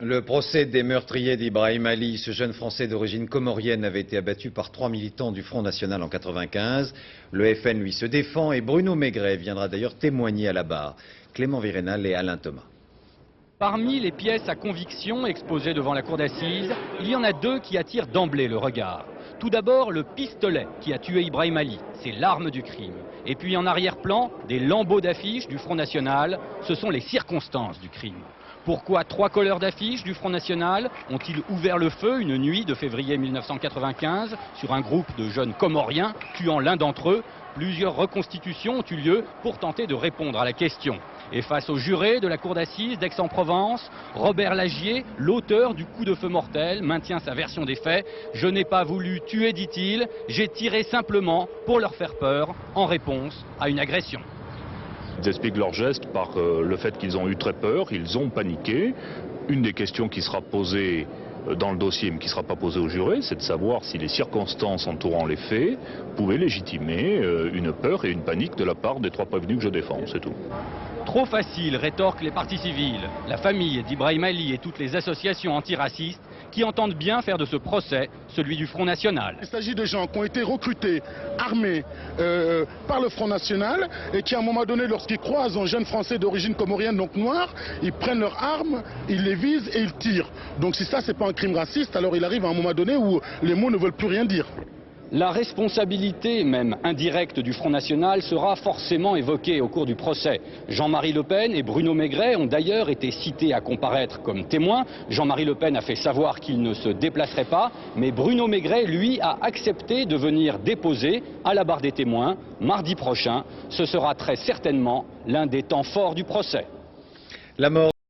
Le procès des meurtriers d'Ibrahim Ali, ce jeune Français d'origine comorienne, avait été abattu par 3 militants du Front National en 1995. Le FN, lui, se défend et Bruno Maigret viendra d'ailleurs témoigner à la barre. Clément Virénal et Alain Thomas. Parmi les pièces à conviction exposées devant la cour d'assises, il y en a deux qui attirent d'emblée le regard. Tout d'abord, le pistolet qui a tué Ibrahim Ali, c'est l'arme du crime. Et puis en arrière-plan, des lambeaux d'affiches du Front National, ce sont les circonstances du crime. Pourquoi 3 colleurs d'affiches du Front National ont-ils ouvert le feu une nuit de février 1995 sur un groupe de jeunes comoriens, tuant l'un d'entre eux? Plusieurs reconstitutions ont eu lieu pour tenter de répondre à la question. Et face au juré de la cour d'assises d'Aix-en-Provence, Robert Lagier, l'auteur du coup de feu mortel, maintient sa version des faits. « Je n'ai pas voulu tuer, dit-il, j'ai tiré simplement pour leur faire peur en réponse à une agression. » Ils expliquent leur geste par le fait qu'ils ont eu très peur, ils ont paniqué. Une des questions qui sera posée dans le dossier, mais qui ne sera pas posée au juré, c'est de savoir si les circonstances entourant les faits pouvaient légitimer une peur et une panique de la part des 3 prévenus que je défends, c'est tout. Trop facile, rétorquent les partis civils. La famille d'Ibrahim Ali et toutes les associations antiracistes qui entendent bien faire de ce procès celui du Front National. Il s'agit de gens qui ont été recrutés, armés par le Front National et qui à un moment donné, lorsqu'ils croisent un jeune Français d'origine comorienne, donc noir, ils prennent leurs armes, ils les visent et ils tirent. Donc si ça c'est pas un crime raciste, alors il arrive à un moment donné où les mots ne veulent plus rien dire. La responsabilité, même indirecte, du Front National sera forcément évoquée au cours du procès. Jean-Marie Le Pen et Bruno Maigret ont d'ailleurs été cités à comparaître comme témoins. Jean-Marie Le Pen a fait savoir qu'il ne se déplacerait pas, mais Bruno Maigret, lui, a accepté de venir déposer à la barre des témoins mardi prochain. Ce sera très certainement l'un des temps forts du procès. La mort